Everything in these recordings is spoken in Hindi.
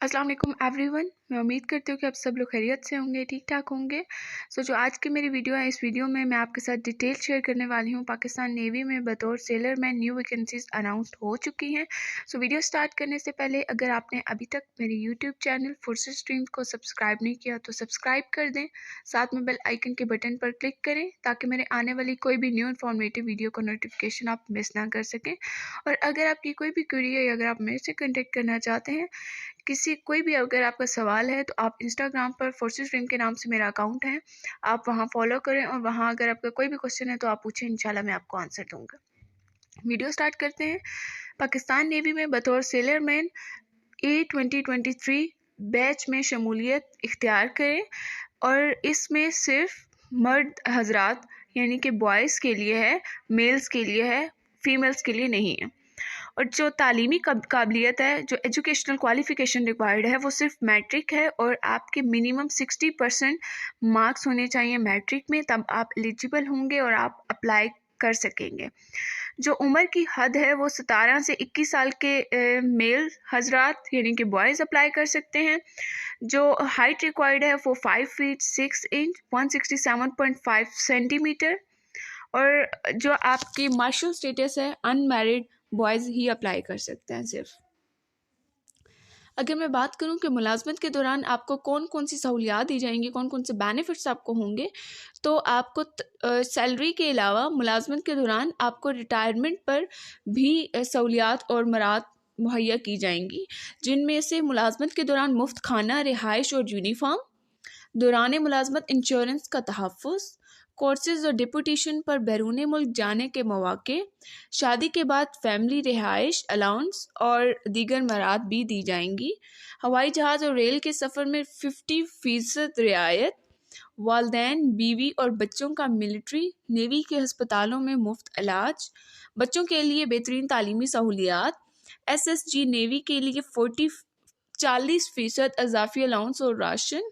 अस्सलाम वालेकुम एवरीवन। मैं उम्मीद करती हूँ कि आप सब लोग खैरियत से होंगे, ठीक ठाक होंगे। जो आज की मेरी वीडियो है, इस वीडियो में मैं आपके साथ डिटेल शेयर करने वाली हूँ। पाकिस्तान नेवी में बतौर sailor man new vacancies announced हो चुकी हैं। वीडियो स्टार्ट करने से पहले अगर आपने अभी तक मेरे यूट्यूब चैनल फोर्सेस स्ट्रीम्स को सब्सक्राइब नहीं किया तो सब्सक्राइब कर दें, साथ में बेल आइकन के बटन पर क्लिक करें ताकि मेरे आने वाली कोई भी न्यू इन्फॉर्मेटिव वीडियो का नोटिफिकेशन आप मिस ना कर सकें। और अगर आपकी कोई भी क्वेरी है या अगर आप मेरे से कॉन्टेक्ट करना चाहते हैं, कोई भी अगर आपका सवाल है, तो आप इंस्टाग्राम पर फोर्सेस स्ट्रीम के नाम से मेरा अकाउंट है, आप वहाँ फॉलो करें और वहाँ अगर आपका कोई भी क्वेश्चन है तो आप पूछें, इंशाल्लाह मैं आपको आंसर दूंगा। वीडियो स्टार्ट करते हैं। पाकिस्तान नेवी में बतौर सेलर मैन A2023 बैच में शमूलियत इख्तियार करें और इसमें सिर्फ मर्द हजरात यानी कि बॉयज़ के लिए है, मेल्स के लिए है, फीमेल्स के लिए नहीं है। और जो तालीमी काबिलियत है, जो एजुकेशनल क्वालिफ़िकेशन रिक्वायर्ड है, वो सिर्फ मैट्रिक है और आपके मिनिमम 60% मार्क्स होने चाहिए मैट्रिक में, तब आप एलिजिबल होंगे और आप अप्लाई कर सकेंगे। जो उम्र की हद है वो 17 से 21 साल के मेल हजरात यानी कि बॉयज़ अप्लाई कर सकते हैं। जो हाइट रिक्वायर्ड है वो 5 फीट 6 इंच 167.5 सेंटीमीटर। और जो आपकी मार्शल स्टेटस है, अनमैरिड बॉयज़ ही अप्लाई कर सकते हैं सिर्फ। अगर मैं बात करूं कि मुलाजमत के दौरान आपको कौन कौन सी सहूलियात दी जाएंगी, कौन कौन से बेनिफिट्स आपको होंगे, तो आपको सैलरी के अलावा मुलाजमत के दौरान आपको रिटायरमेंट पर भी सहूलियात और मराहत मुहैया की जाएंगी, जिनमें से मुलाजमत के दौरान मुफ्त खाना, रिहाइश और यूनिफॉर्म, दौरान मुलाजमत इंश्योरेंस का तहफ़्फ़ुज़, कोर्सेज और डिपुटेशन पर बैरून मुल्क जाने के मौके, शादी के बाद फैमिली रिहाइश अलाउंस और दीगर मराहत भी दी जाएंगी। हवाई जहाज़ और रेल के सफ़र में 50% रियायत, वालदैन, बीवी और बच्चों का मिलिट्री नेवी के हस्पतालों में मुफ्त इलाज, बच्चों के लिए बेहतरीन तालीमी सहूलियात, SSG नेवी के लिए 40% अजाफी अलाउंस और राशन,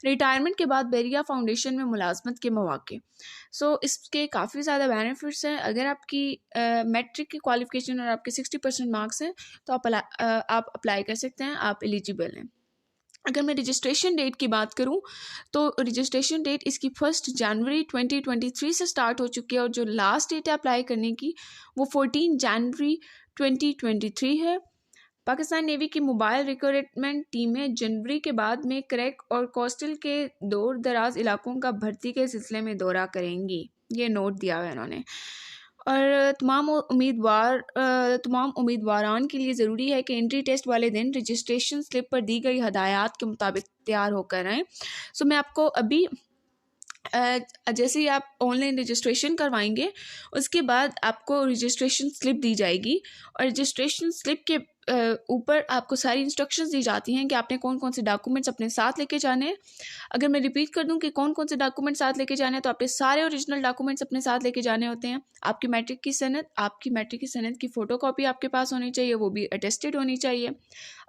रिटायरमेंट के बाद बेरिया फाउंडेशन में मुलाजमत के मौके। इसके काफ़ी ज़्यादा बेनिफिट्स हैं। अगर आपकी मैट्रिक की क्वालिफिकेशन और आपके 60% मार्क्स हैं तो आप अप्लाई कर सकते हैं, आप एलिजिबल हैं। अगर मैं रजिस्ट्रेशन डेट की बात करूं तो रजिस्ट्रेशन डेट इसकी 1 जनवरी 2023 से स्टार्ट हो चुकी है और जो लास्ट डेट है अप्लाई करने की वो 14 जनवरी 2023 है। पाकिस्तान नेवी की मोबाइल रिक्रूटमेंट टीमें जनवरी के बाद में क्रैक और कोस्टल के दूर दराज इलाकों का भर्ती के सिलसिले में दौरा करेंगी, ये नोट दिया हुआ है इन्होंने। और तमाम उम्मीदवारान के लिए ज़रूरी है कि एंट्री टेस्ट वाले दिन रजिस्ट्रेशन स्लिप पर दी गई हदायत के मुताबिक तैयार होकर रहें। मैं आपको अभी जैसे ही आप ऑनलाइन रजिस्ट्रेशन करवाएंगे उसके बाद आपको रजिस्ट्रेशन स्लिप दी जाएगी और रजिस्ट्रेशन स्लिप के ऊपर आपको सारी इंस्ट्रक्शंस दी जाती हैं कि आपने कौन कौन से डॉक्यूमेंट्स अपने साथ लेके जाने हैं। अगर मैं रिपीट कर दूं कि कौन कौन से डॉक्यूमेंट्स साथ लेके जाने हैं, तो आपने सारे ओरिजिनल डॉक्यूमेंट्स अपने साथ लेके जाने होते हैं। आपकी मैट्रिक की सनद की फ़ोटोकॉपी आपके पास होनी चाहिए, वो भी अटेस्टेड होनी चाहिए।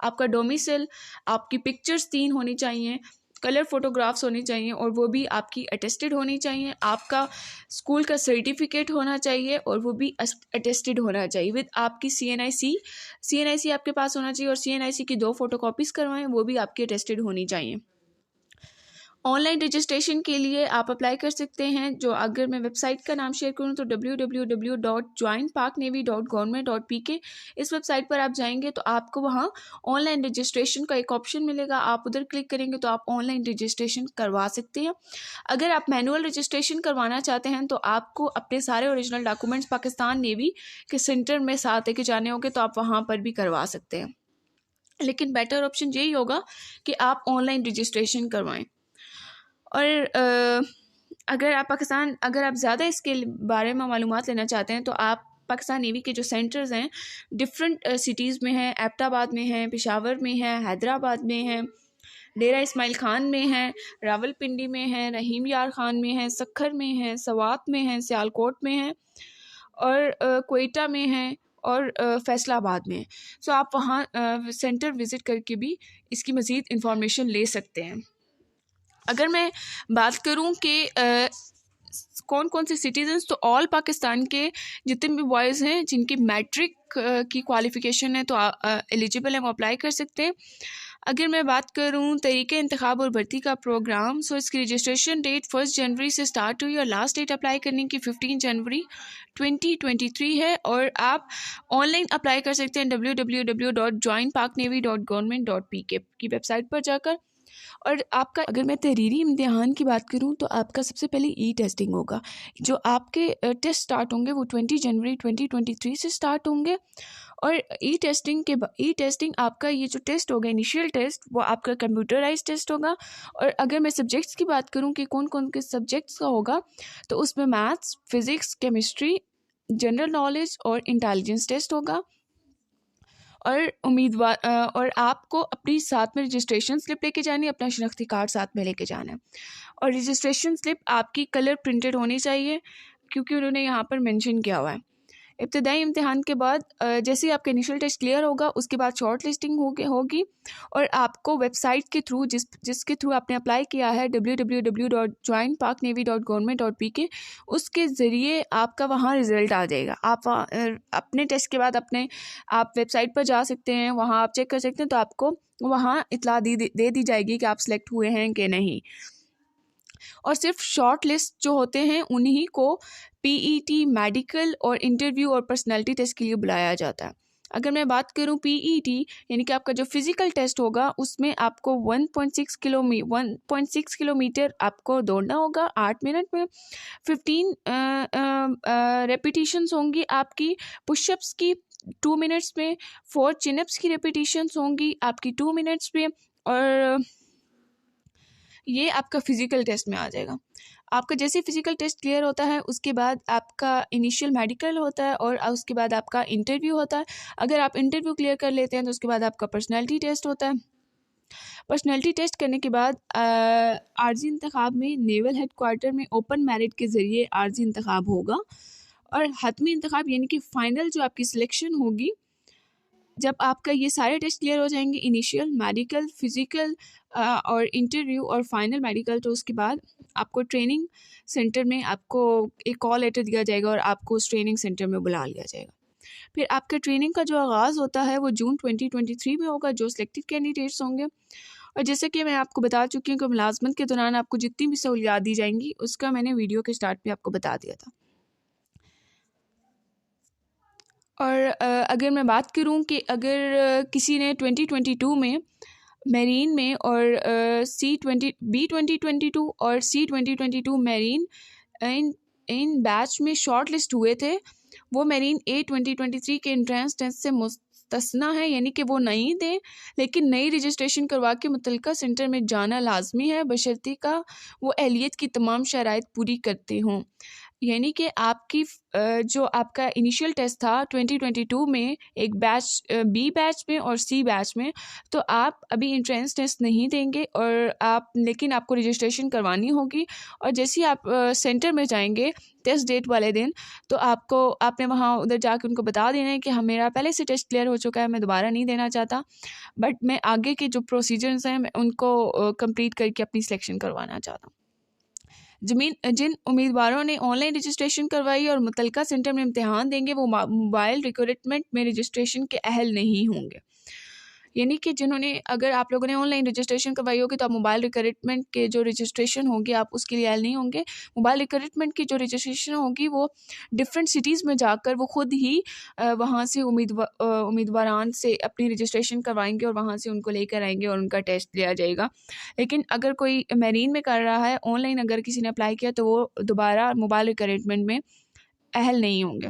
आपका डोमिसाइल, आपकी पिक्चर्स 3 होनी चाहिए, कलर फोटोग्राफ्स होनी चाहिए और वो भी आपकी अटेस्टेड होनी चाहिए। आपका स्कूल का सर्टिफिकेट होना चाहिए और वो भी अटेस्टेड होना चाहिए विद आपकी CNIC आपके पास होना चाहिए और CNIC की 2 फोटोकॉपीज़ करवाएं, वो भी आपकी अटेस्टेड होनी चाहिए। ऑनलाइन रजिस्ट्रेशन के लिए आप अप्लाई कर सकते हैं। जो अगर मैं वेबसाइट का नाम शेयर करूं तो www.joinparknavy.government.pk इस वेबसाइट पर आप जाएंगे तो आपको वहां ऑनलाइन रजिस्ट्रेशन का एक ऑप्शन मिलेगा। आप उधर क्लिक करेंगे तो आप ऑनलाइन रजिस्ट्रेशन करवा सकते हैं। अगर आप मैनुअल रजिस्ट्रेशन करवाना चाहते हैं तो आपको अपने सारे ओरिजिनल डॉक्यूमेंट्स पाकिस्तान नेवी के सेंटर में साथ लेके जाने होंगे, तो आप वहाँ पर भी करवा सकते हैं, लेकिन बेटर ऑप्शन यही होगा कि आप ऑनलाइन रजिस्ट्रेशन करवाएं। और अगर आप ज़्यादा इसके बारे में मालूमात लेना चाहते हैं तो आप पाकिस्तान नेवी के जो सेंटर्स हैं डिफरेंट सिटीज़ में हैं, एबटाबाद में हैं, पेशावर में हैं, हैदराबाद में हैं, डेरा इस्माइल खान में हैं, रावलपिंडी में हैं, रहीम यार खान में हैं, सखर में हैं, सवात में हैं, सियालकोट में हैं और क्वेटा में हैं और फैसलाबाद में। आप वहाँ सेंटर विज़िट करके भी इसकी मज़ीद इंफॉर्मेशन ले सकते हैं। अगर मैं बात करूं कि कौन कौन से सिटीजन्स, तो ऑल पाकिस्तान के जितने भी बॉयज़ हैं जिनकी मैट्रिक की क्वालिफ़िकेशन है तो एलिजिबल है, वो अप्लाई कर सकते हैं। अगर मैं बात करूँ तरीके इंतखाब और भर्ती का प्रोग्राम, सो इसकी रजिस्ट्रेशन डेट 1 जनवरी से स्टार्ट हुई और लास्ट डेट अप्लाई करने की 15 जनवरी 2023 है। और आप ऑनलाइन अप्लाई कर सकते हैं www.joinparknavy.government.pk की वेबसाइट पर जाकर। और आपका, अगर मैं तहरीरी इम्तिहान की बात करूं तो आपका सबसे पहले ई टेस्टिंग होगा। जो आपके टेस्ट स्टार्ट होंगे वो 20 जनवरी 2023 से स्टार्ट होंगे। और ई टेस्टिंग आपका ये जो टेस्ट होगा, इनिशियल टेस्ट, वो आपका कंप्यूटराइज टेस्ट होगा। और अगर मैं सब्जेक्ट्स की बात करूं कि कौन कौन के सब्जेक्ट्स का होगा, तो उसमें maths, physics, chemistry, general knowledge और इंटेलिजेंस टेस्ट होगा। और और आपको अपनी साथ में रजिस्ट्रेशन स्लिप लेके जानी है, अपना शनाख्ती कार्ड साथ में लेके जाना है। और रजिस्ट्रेशन स्लिप आपकी कलर प्रिंटेड होनी चाहिए, क्योंकि उन्होंने यहाँ पर मेंशन किया हुआ है। इब्तदाई इम्तिहान के बाद जैसे ही आपका इनिशियल टेस्ट क्लियर होगा, उसके बाद शॉर्ट लिस्टिंग होगी और आपको वेबसाइट के थ्रू जिसके थ्रू आपने अप्लाई किया है www.joinparknavy.government.pk, उसके ज़रिए आपका वहाँ रिज़ल्ट आ जाएगा। आप अपने टेस्ट के बाद आप वेबसाइट पर जा सकते हैं, वहाँ आप चेक कर सकते हैं, तो आपको वहाँ इतला दे दी जाएगी कि आप सिलेक्ट हुए हैं कि नहीं। और सिर्फ शॉर्ट लिस्ट जो होते हैं उन्हीं को पीईटी, मेडिकल और इंटरव्यू और पर्सनालिटी टेस्ट के लिए बुलाया जाता है। अगर मैं बात करूं पीईटी यानी कि आपका जो फिज़िकल टेस्ट होगा, उसमें आपको 1.6 किलोमीटर आपको दौड़ना होगा 8 मिनट में। 15 रेपिटेशंस होंगी आपकी पुशअप्स की 2 मिनट्स में। 4 चिनअप्स की रेपिटेशंस होंगी आपकी 2 मिनट्स में। और ये आपका फ़िज़िकल टेस्ट में आ जाएगा। आपका जैसे फ़िज़िकल टेस्ट क्लियर होता है, उसके बाद आपका इनिशियल मेडिकल होता है और उसके बाद आपका इंटरव्यू होता है। अगर आप इंटरव्यू क्लियर कर लेते हैं तो उसके बाद आपका पर्सनैलिटी टेस्ट होता है। पर्सनैलिटी टेस्ट करने के बाद आर्जी इंतखाब में नेवल हेड क्वार्टर में ओपन मेरिट के ज़रिए आर्जी इंतखाब होगा। और हतमी इंतखाब यानी कि फ़ाइनल जो आपकी सिलेक्शन होगी, जब आपका ये सारे टेस्ट क्लियर हो जाएंगे, इनिशियल, मेडिकल, फिज़िकल और इंटरव्यू और फाइनल मेडिकल, तो उसके बाद आपको ट्रेनिंग सेंटर में आपको एक कॉल लेटर दिया जाएगा और आपको उस ट्रेनिंग सेंटर में बुला लिया जाएगा। फिर आपका ट्रेनिंग का जो आगाज़ होता है वो जून 2023 में होगा, जो सिलेक्टेड कैंडिडेट्स होंगे। और जैसे कि मैं आपको बता चुकी हूँ कि मुलाजमत के दौरान आपको जितनी भी सहूलियात दी जाएंगी, उसका मैंने वीडियो के स्टार्ट में आपको बता दिया था। और अगर मैं बात करूं कि अगर किसी ने 2022 में मेरीन में और B2022 और C2022 मेरीन इन बैच में शॉर्ट लिस्ट हुए थे, वो मेरीन A 2023 के एंट्रेंस टेस्ट से मुस्तस्ना है, यानी कि वो नहीं थे, लेकिन नई रजिस्ट्रेशन करवा के मुतल्लिका सेंटर में जाना लाजमी है, बशर्ते का वो अहलियत की तमाम शराइत पूरी करते हों। यानी कि आपकी जो आपका इनिशियल टेस्ट था 2022 में एक बैच बी बैच में और सी बैच में, तो आप अभी एंट्रेंस टेस्ट नहीं देंगे और लेकिन आपको रजिस्ट्रेशन करवानी होगी। और जैसे ही आप सेंटर में जाएंगे टेस्ट डेट वाले दिन, तो आपने वहाँ उधर जाके उनको बता देना है कि हाँ, मेरा पहले से टेस्ट क्लियर हो चुका है, मैं दोबारा नहीं देना चाहता, बट मैं आगे के जो प्रोसीजर्स हैं मैं उनको कंप्लीट करके अपनी सिलेक्शन करवाना चाहता हूँ। जिन उम्मीदवारों ने ऑनलाइन रजिस्ट्रेशन करवाई और मुतल्लिका सेंटर में इम्तिहान देंगे, वो मोबाइल रिक्रूटमेंट में रजिस्ट्रेशन के अहल नहीं होंगे। यानी कि जिन्होंने, अगर आप लोगों ने ऑनलाइन रजिस्ट्रेशन करवाई होगी तो आप मोबाइल रिक्रूटमेंट के जो रजिस्ट्रेशन होगी आप उसके लिए अहल नहीं होंगे। मोबाइल रिक्रूटमेंट की जो रजिस्ट्रेशन होगी वो डिफरेंट सिटीज़ में जाकर वो खुद ही वहाँ से उम्मीदवारान से अपनी रजिस्ट्रेशन करवाएंगे और वहाँ से उनको लेकर आएंगे और उनका टेस्ट लिया जाएगा। लेकिन अगर कोई मेरीन में कर रहा है ऑनलाइन, अगर किसी ने अप्लाई किया, तो वो दोबारा मोबाइल रिक्रूटमेंट में अहल नहीं होंगे।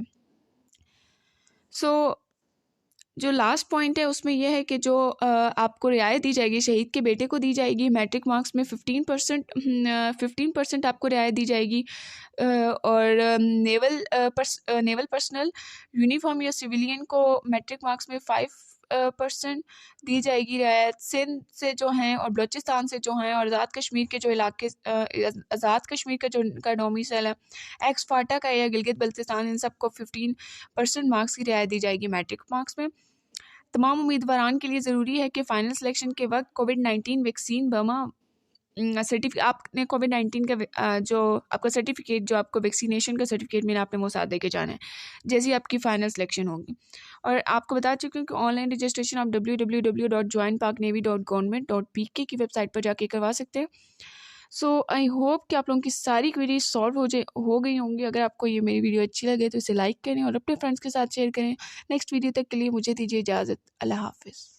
सो जो लास्ट पॉइंट है उसमें यह है कि जो आपको रियायत दी जाएगी, शहीद के बेटे को दी जाएगी। मैट्रिक मार्क्स में 15% आपको रियायत दी जाएगी। और नेवल पर्सनल यूनिफॉर्म या सिविलियन को मैट्रिक मार्क्स में 5% दी जाएगी रियायत। सिंध से जो हैं और बलूचिस्तान से जो हैं और आज़ाद कश्मीर के जो इलाके, आज़ाद कश्मीर का जो उनका डोमिसाइल है, एक्स फाटा का या गिलगित बल्तिस्तान, इन सबको 15% मार्क्स की रियायत दी जाएगी मैट्रिक मार्क्स में। तमाम उम्मीदवारान के लिए ज़रूरी है कि फ़ाइनल सिलेक्शन के वक्त कोविड-19 वैक्सीन सर्टिफिकेट आपने कोविड-19 का जो आपका सर्टिफिकेट, जो आपको वैक्सीनेशन का सर्टिफिकेट मिला, आपने वो साथ दे के जाना है जैसे ही आपकी फ़ाइनल सिलेक्शन होगी। और आपको बता चुकी हूँ कि ऑनलाइन रजिस्ट्रेशन आप www.joinparknavy.government.pk की वेबसाइट पर जाके करवा सकते हैं। सो आई होप कि आप लोगों की सारी क्वेरीज सॉल्व हो गई होंगी। अगर आपको ये मेरी वीडियो अच्छी लगे तो इसे लाइक करें और अपने फ्रेंड्स के साथ शेयर करें। नेक्स्ट वीडियो तक के लिए मुझे दीजिए इजाज़त। अल्लाह हाफ़िज़।